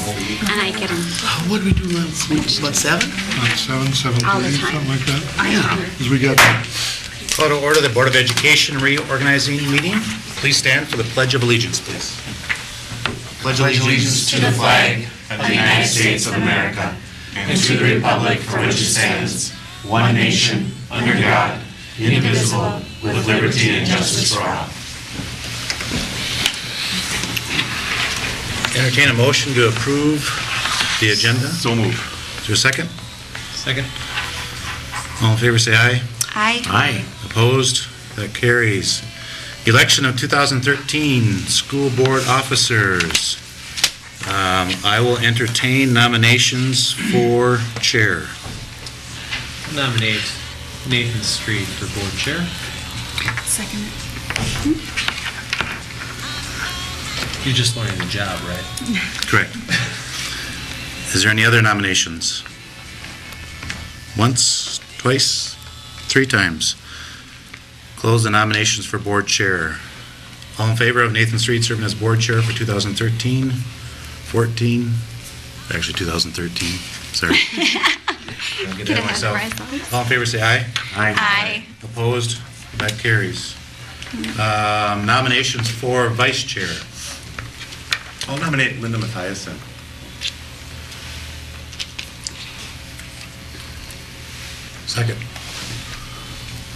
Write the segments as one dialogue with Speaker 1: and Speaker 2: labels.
Speaker 1: And I get them
Speaker 2: What did we do last week? About 7?
Speaker 3: About 7:30,
Speaker 1: all the time.
Speaker 3: something like that.
Speaker 2: Yeah.
Speaker 3: Because we got,
Speaker 4: Call to order the Board of Education reorganizing meeting. Please stand for the Pledge of Allegiance, please.
Speaker 5: Pledge allegiance to the flag of the United States of America and to the republic for which it stands, one nation, under God, indivisible, with liberty and justice for all.
Speaker 4: Entertain a motion to approve the agenda.
Speaker 5: So moved.
Speaker 4: Is there a second?
Speaker 5: Second.
Speaker 4: All in favor, say aye.
Speaker 1: Aye.
Speaker 4: Aye. Opposed? That carries. Election of 2013 school board officers. I will entertain nominations for chair.
Speaker 6: Nominate Nathan Street for board chair.
Speaker 1: Second.
Speaker 6: You're just learning the job, right?
Speaker 4: Correct. Is there any other nominations? Once, twice, 3 times. Close the nominations for board chair. All in favor of Nathan Street serving as board chair for 2013, 14, actually 2013, sorry. I'll get ahead of myself. All in favor, say aye.
Speaker 1: Aye.
Speaker 4: Opposed? That carries. Nominations for vice chair.
Speaker 5: I'll nominate Linda Mathiasen.
Speaker 4: Second.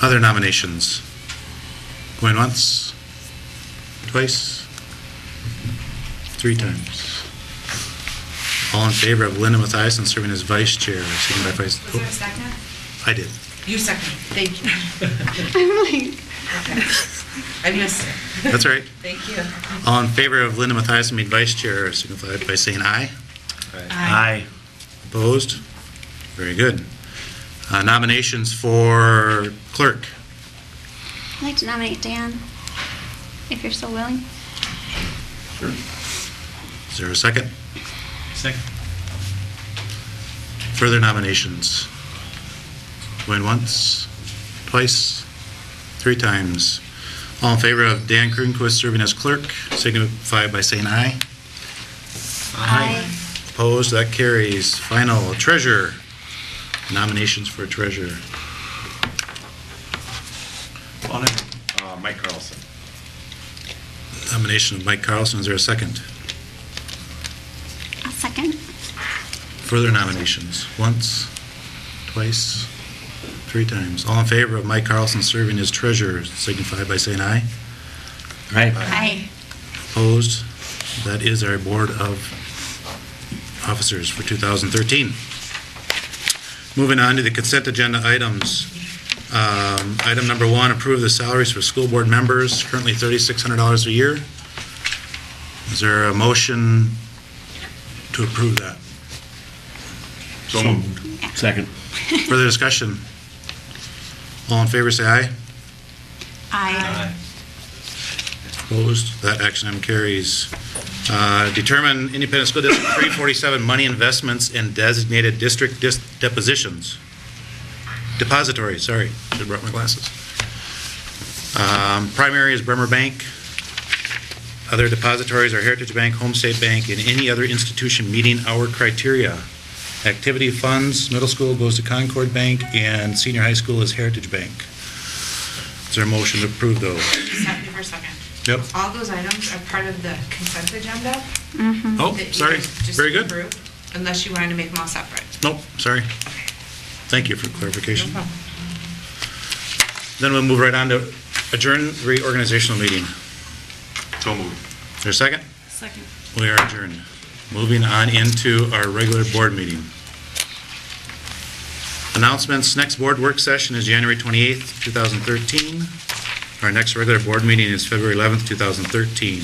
Speaker 4: Other nominations? Going once? Twice? 3 times. All in favor of Linda Mathiasen serving as vice chair, signify by...
Speaker 7: Was there a second?
Speaker 4: I did.
Speaker 7: You second. Thank you.
Speaker 1: I'm like,
Speaker 7: Okay. I missed it.
Speaker 4: That's all right.
Speaker 7: Thank you.
Speaker 4: All in favor of Linda Mathiasen being vice chair, signify by saying aye.
Speaker 7: Aye.
Speaker 4: Opposed? Very good. Nominations for clerk.
Speaker 1: I'd like to nominate Dan, if you're so willing.
Speaker 4: Is there a second?
Speaker 6: Second.
Speaker 4: Further nominations? Going once, twice, 3 times. All in favor of Dan Kruenquist serving as clerk, signify by saying aye.
Speaker 1: Aye.
Speaker 4: Opposed? That carries. Final, treasurer. Nominations for treasurer.
Speaker 5: Mike Carlson.
Speaker 4: Nomination of Mike Carlson. Is there a second?
Speaker 1: A second.
Speaker 4: Further nominations? Once, twice, 3 times. All in favor of Mike Carlson serving as treasurer, signify by saying aye.
Speaker 1: Aye.
Speaker 4: Opposed? That is our Board of Officers for 2013. Moving on to the consent agenda items. Item number 1, approve the salaries for school board members, currently $3,600 a year. Is there a motion to approve that?
Speaker 5: So moved.
Speaker 3: second.
Speaker 4: Further discussion? All in favor, say aye.
Speaker 1: Aye.
Speaker 4: Opposed? That action item carries. Determine Independent School District 347 money investments in designated district depositories, sorry, should have brought my glasses. Primary is Bremer Bank. Other depositories are Heritage Bank, Home State Bank, and any other institution meeting our criteria. Activity funds, middle school goes to Concord Bank, and senior high school is Heritage Bank. Is there a motion to approve those?
Speaker 7: Stop me for a second.
Speaker 4: Yep.
Speaker 7: All those items are part of the consent agenda.
Speaker 1: Mm-hmm.
Speaker 4: Oh,
Speaker 7: that you
Speaker 4: sorry.
Speaker 7: guys just
Speaker 4: Very good.
Speaker 7: approved, Unless you wanted to make them all separate.
Speaker 4: Nope, sorry. Thank you for clarification.
Speaker 7: No problem.
Speaker 4: Then we'll move right on to adjourn reorganizational meeting.
Speaker 5: So moved.
Speaker 4: Is there a second?
Speaker 1: Second.
Speaker 4: We are adjourned. Moving on into our regular board meeting. Announcements, next board work session is January 28th, 2013. Our next regular board meeting is February 11th, 2013.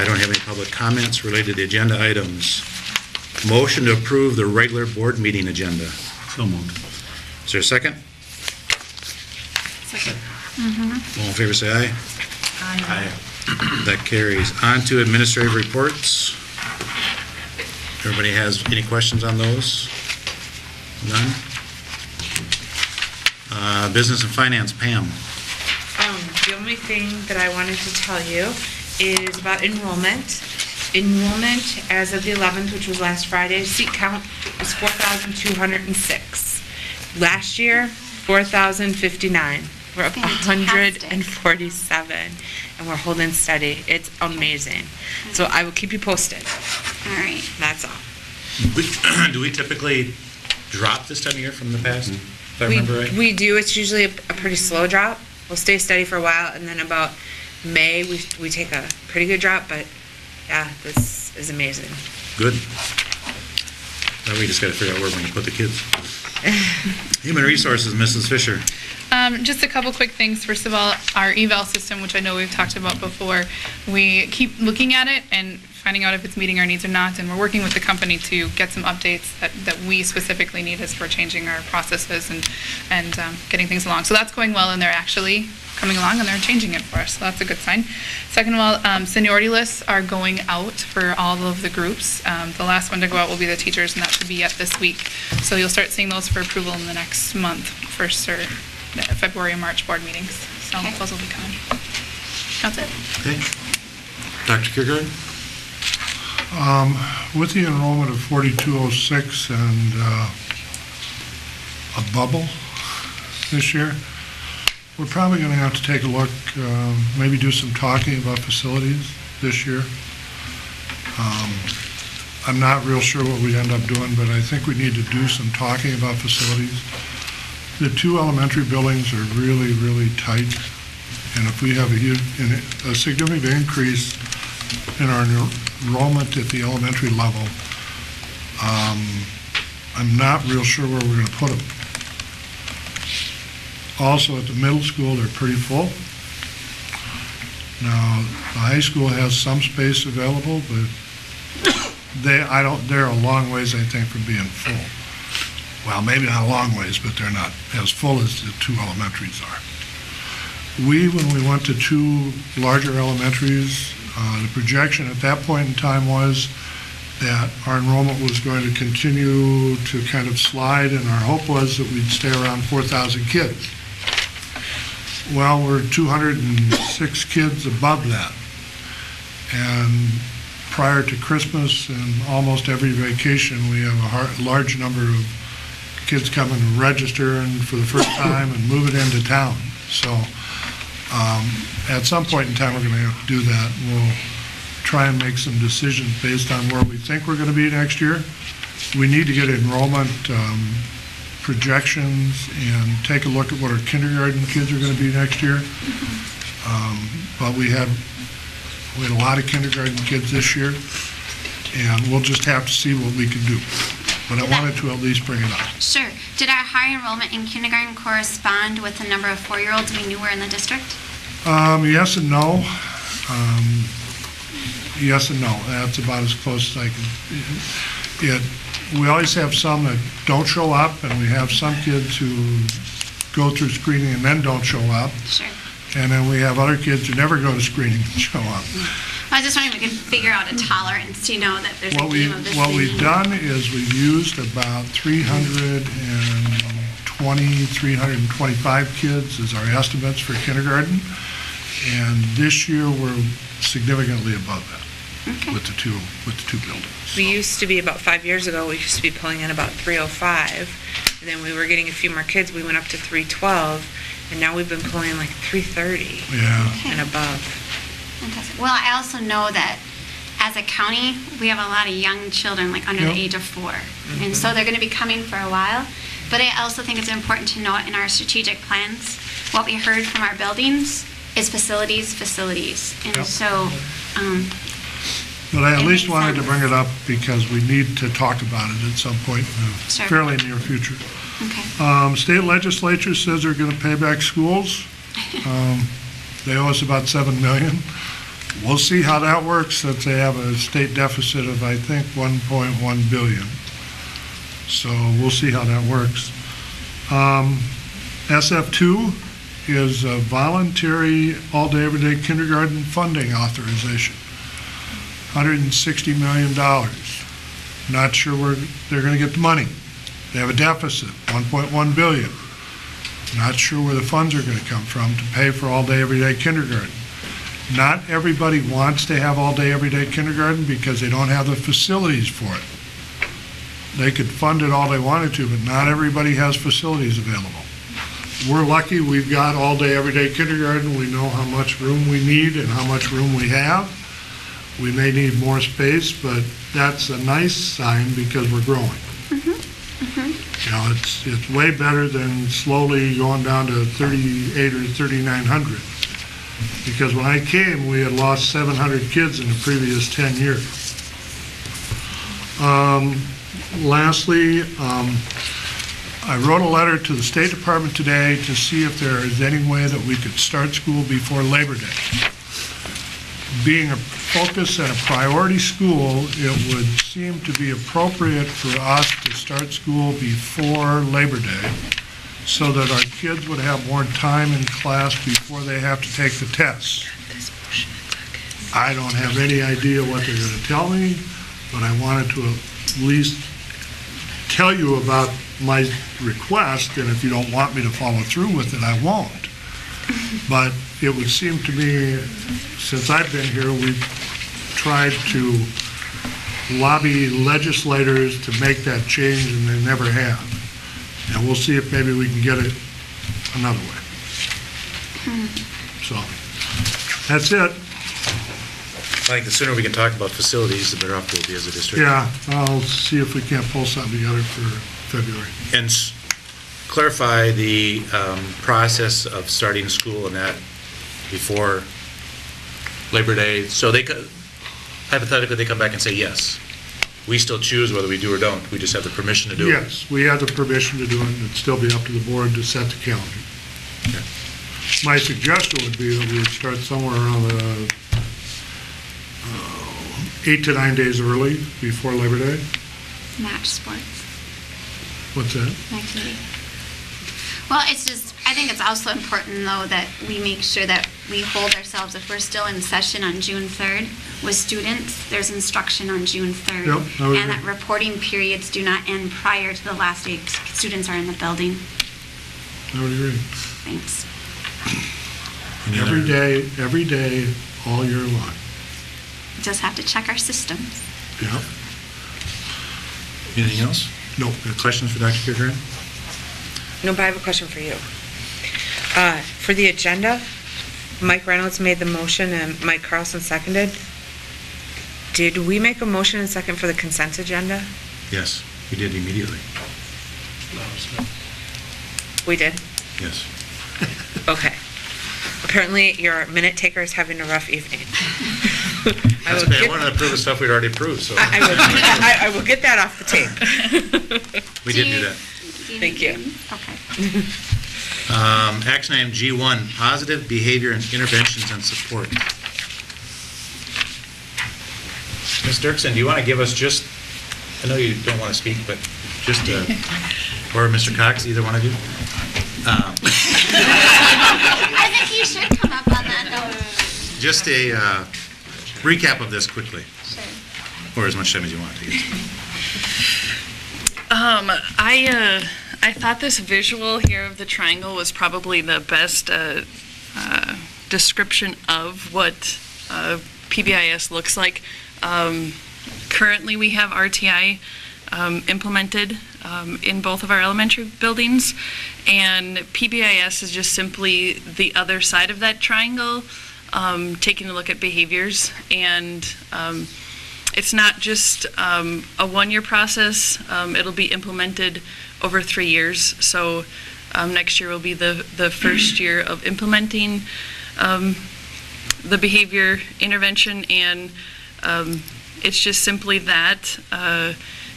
Speaker 4: I don't have any public comments related to the agenda items. Motion to approve the regular board meeting agenda.
Speaker 3: So moved.
Speaker 4: Is there a second?
Speaker 1: Second.
Speaker 4: All in favor, say aye.
Speaker 5: Aye.
Speaker 4: That carries. On to administrative reports. Everybody has any questions on those? None? Business and finance, Pam.
Speaker 7: The only thing that I wanted to tell you is about enrollment. enrollment as of the 11th, which was last Friday, seat count was 4,206. Last year, 4,059. We're up
Speaker 1: Fantastic.
Speaker 7: 147, and we're holding steady. It's amazing. So I will keep you posted.
Speaker 1: All right.
Speaker 7: That's all.
Speaker 4: Do we typically drop this time of year from the past, if I remember right?
Speaker 7: We do. It's usually a pretty slow drop. We'll stay steady for a while, and then about May, we take a pretty good drop, but yeah, this is amazing.
Speaker 4: Good. Now we just got to figure out where we're going to put the kids. Human Resources, Mrs. Fisher.
Speaker 8: Just a couple quick things. First of all, our eval system, which I know we've talked about before, we keep looking at it and finding out if it's meeting our needs or not, and we're working with the company to get some updates that we specifically need as we're changing our processes and getting things along. So that's going well, and they're actually coming along and they're changing it for us, so that's a good sign. Second of all, seniority lists are going out for all of the groups. The last one to go out will be the teachers, and that should be yet this week. So you'll start seeing those for approval in the next month for February and March board meetings. So
Speaker 1: Okay.
Speaker 8: those will be coming. That's it.
Speaker 4: Okay. Dr. Kierkegaard?
Speaker 3: With the enrollment of 4206 and a bubble this year, we're probably going to have to take a look, maybe do some talking about facilities this year. I'm not real sure what we end up doing, but I think we need to do some talking about facilities. The two elementary buildings are really, really tight, and if we have a significant increase in our enrollment at the elementary level, I'm not real sure where we're going to put them. Also, at the middle school, they're pretty full. Now, the high school has some space available, but they're a long ways, I think, from being full. Well, maybe not a long ways, but they're not as full as the two elementaries are. When we went to two larger elementaries, the projection at that point in time was that our enrollment was going to continue to kind of slide, and our hope was that we'd stay around 4,000 kids. Well, we're 206 kids above that. And prior to Christmas and almost every vacation, we have a large number of kids coming to register and for the first time and move it into town. So at some point in time, we're going to have to do that. We'll try and make some decisions based on where we think we're going to be next year. We need to get enrollment projections and take a look at what our kindergarten kids are going to be next year. But we had a lot of kindergarten kids this year, and we'll just have to see what we can do. But I wanted to at least bring it up.
Speaker 1: Sure. Did our high enrollment in kindergarten correspond with the number of 4-year-olds we knew were in the district?
Speaker 3: Yes and no. Yes and no. That's about as close as I can. We always have some that don't show up, and we have some kids who go through screening and then don't show up.
Speaker 1: Sure.
Speaker 3: And then we have other kids who never go to screening and show up.
Speaker 1: I was just wondering if we could figure out a tolerance to know that there's a game of this
Speaker 3: What
Speaker 1: thing.
Speaker 3: we've done is we've used about 325 kids as our estimates for kindergarten. And this year, we're significantly above that with the two buildings.
Speaker 7: We used to be, about 5 years ago, we used to be pulling in about 305, and then we were getting a few more kids, we went up to 312, and now we've been pulling in like 330 and above.
Speaker 1: Fantastic. Well, I also know that as a county, we have a lot of young children, like under the age of 4. And so they're going to be coming for a while. But I also think it's important to note in our strategic plans, what we heard from our buildings is facilities. And so...
Speaker 3: But I at
Speaker 1: It
Speaker 3: least
Speaker 1: makes
Speaker 3: wanted to
Speaker 1: sense.
Speaker 3: bring it up because we need to talk about it at some point in the
Speaker 1: Sure.
Speaker 3: fairly near future.
Speaker 1: Okay.
Speaker 3: State legislature says they're going to pay back schools. They owe us about $7 million. We'll see how that works since they have a state deficit of, I think, $1.1 billion. So we'll see how that works. SF2 is a voluntary all-day, everyday kindergarten funding authorization. $160 million. Not sure where they're going to get the money. They have a deficit, $1.1 billion. Not sure where the funds are going to come from to pay for all-day, everyday kindergarten. Not everybody wants to have all-day, everyday kindergarten because they don't have the facilities for it. They could fund it all they wanted to, but not everybody has facilities available. We're lucky we've got all-day, everyday kindergarten. We know how much room we need and how much room we have. We may need more space, but that's a nice sign because we're growing. You know, it's way better than slowly going down to 38 or 3,900. Because when I came, we had lost 700 kids in the previous 10 years. Lastly, I wrote a letter to the State Department today to see if there is any way that we could start school before Labor Day. Being a focus and a priority school, it would seem to be appropriate for us to start school before Labor Day so that our kids would have more time in class before they have to take the tests. I don't have any idea what they're going to tell me, but I wanted to at least tell you about my request, and if you don't want me to follow through with it, I won't. But it would seem to me, since I've been here, we've tried to lobby legislators to make that change, and they never have. And we'll see if maybe we can get it another way. So, that's it.
Speaker 4: I think the sooner we can talk about facilities, the better off we'll be as a district.
Speaker 3: Yeah, I'll see if we can't pull something together for February.
Speaker 4: And clarify the process of starting school and that before Labor Day. So they could, hypothetically, they come back and say, yes, we still choose whether we do or don't. We just have the permission to do it.
Speaker 3: Yes, we have the permission to do it, and it'd still be up to the board to set the calendar.
Speaker 4: Okay.
Speaker 3: My suggestion would be that we would start somewhere around the 8 to 9 days early before Labor Day.
Speaker 1: Match sports
Speaker 3: What's that?
Speaker 1: activity. Well, it's just, I think it's also important, though, that we make sure that we hold ourselves, if we're still in session on June 3rd with students, there's instruction on June 3rd.
Speaker 3: Yep, I would
Speaker 1: and
Speaker 3: agree.
Speaker 1: that reporting periods do not end prior to the last day students are in the building.
Speaker 3: I would agree.
Speaker 1: Thanks.
Speaker 3: Every day, all year long.
Speaker 1: Just have to check our systems.
Speaker 3: Yep.
Speaker 4: Anything else?
Speaker 3: Nope.
Speaker 4: Questions for Dr. Kirkland?
Speaker 7: No, but I have a question for you. For the agenda, Mike Reynolds made the motion and Mike Carlson seconded. Did we make a motion and second for the consent agenda?
Speaker 4: Yes, we did immediately.
Speaker 7: We did?
Speaker 4: Yes.
Speaker 7: Okay. Apparently, your minute taker is having a rough evening.
Speaker 4: That's okay. I wanted to approve the stuff we'd already approved, so.
Speaker 7: I will get that off the tape.
Speaker 4: We did do that.
Speaker 7: Thank you.
Speaker 1: Okay.
Speaker 4: Action item G1, positive behavior and interventions and support. Ms. Dirksen, do you want to give us just, I know you don't want to speak, but just, or Mr. Cox, either one of you?
Speaker 1: I think you should come up on that note.
Speaker 4: Just a recap of this quickly,
Speaker 1: Sure.
Speaker 4: or as much time as you want to get.
Speaker 9: I thought this visual here of the triangle was probably the best description of what PBIS looks like. Currently, we have RTI implemented in both of our elementary buildings, and PBIS is just simply the other side of that triangle, taking a look at behaviors. And it's not just a one-year process. It'll be implemented over 3 years. So next year will be the first year of implementing the behavior intervention, and it's just simply that,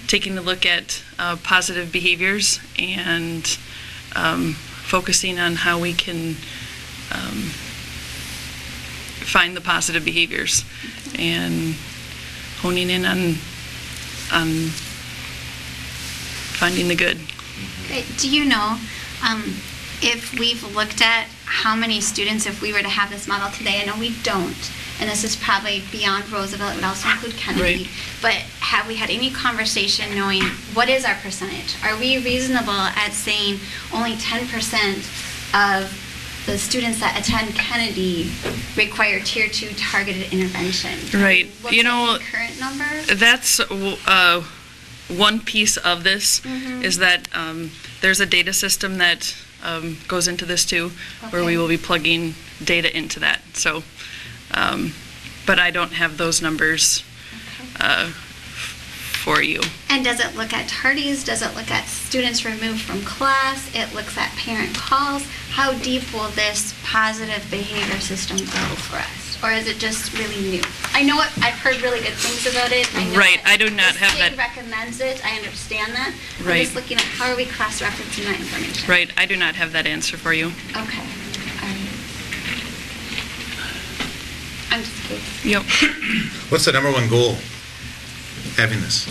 Speaker 9: taking a look at positive behaviors and focusing on how we can find the positive behaviors and honing in on finding the good.
Speaker 1: Okay. Do you know if we've looked at how many students, if we were to have this model today? I know we don't, and this is probably beyond Roosevelt, it would also include Kennedy.
Speaker 9: Right.
Speaker 1: But have we had any conversation knowing what is our percentage? Are we reasonable at saying only 10% of the students that attend Kennedy require Tier 2 targeted intervention.
Speaker 9: Right.
Speaker 1: What's
Speaker 9: You know,
Speaker 1: the current number?
Speaker 9: That's one piece of this, is that there's a data system that goes into this too, where we
Speaker 1: Okay.
Speaker 9: will be plugging data into that. So, but I don't have those numbers for you.
Speaker 1: And does it look at tardies? Does it look at students removed from class? It looks at parent calls? How deep will this positive behavior system go for us? Or is it just really new? I know I've heard really good things about it. I know
Speaker 9: Right,
Speaker 1: that
Speaker 9: I do not have
Speaker 1: The state
Speaker 9: that.
Speaker 1: recommends it, I understand that. I'm
Speaker 9: Right.
Speaker 1: just looking at how are we cross-referencing that information?
Speaker 9: Right, I do not have that answer for you.
Speaker 1: Okay, all right. I'm just curious.
Speaker 9: Yep.
Speaker 4: What's the number one goal having this?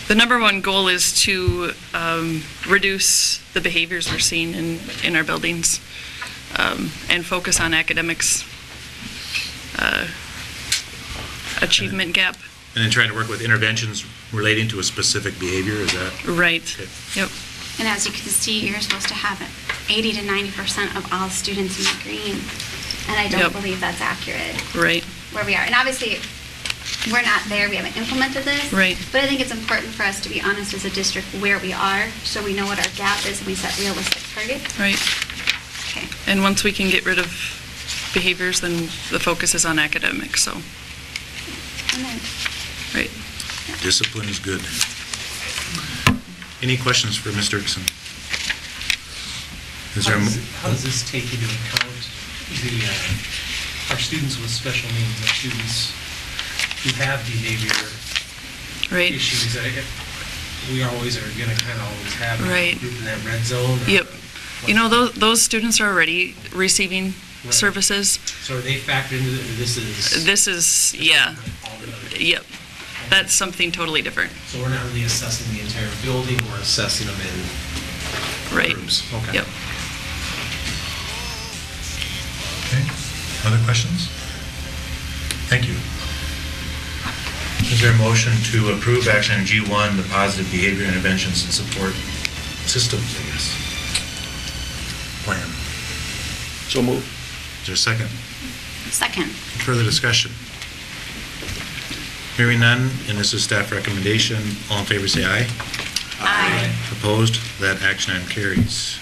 Speaker 9: The number one goal is to reduce the behaviors we're seeing in our buildings, and focus on academics, achievement gap.
Speaker 4: And then trying to work with interventions relating to a specific behavior, is that?
Speaker 9: Right.
Speaker 4: Okay.
Speaker 9: Yep.
Speaker 1: And as you can see, you're supposed to have 80 to 90% of all students in the green. And I don't
Speaker 9: Yep.
Speaker 1: believe that's accurate
Speaker 9: Right.
Speaker 1: where we are. And obviously, we're not there, we haven't implemented this.
Speaker 9: Right.
Speaker 1: But I think it's important for us to be honest as a district where we are, so we know what our gap is and we set realistic targets.
Speaker 9: Right.
Speaker 1: Okay.
Speaker 9: And once we can get rid of behaviors, then the focus is on academics. So,
Speaker 1: And then,
Speaker 9: right.
Speaker 4: Discipline is good. Any questions for Ms. Dirksen? Is there,
Speaker 6: How does this take into account our students with special needs, our students who have behavior
Speaker 9: Right.
Speaker 6: issues? We always are going to kind of always have a
Speaker 9: Right.
Speaker 6: group in that red zone. or
Speaker 9: Yep.
Speaker 6: what-
Speaker 9: You know, those students are already receiving
Speaker 6: Right.
Speaker 9: services.
Speaker 6: So are they factored into this?
Speaker 9: This is, yeah,
Speaker 6: Altogether.
Speaker 9: yep. That's something totally different.
Speaker 6: So we're not really assessing the entire building, we're assessing them in
Speaker 9: Right.
Speaker 6: groups. Okay.
Speaker 9: Yep.
Speaker 4: okay, other questions? Thank you. Is there a motion to approve action G1, the positive behavior interventions and support systems, I guess? Plan.
Speaker 2: So move.
Speaker 4: Is there a second?
Speaker 1: second.
Speaker 4: Further discussion? Hearing none, and this is staff recommendation, all in favor say aye.
Speaker 1: Aye.
Speaker 4: Opposed? That action item carries.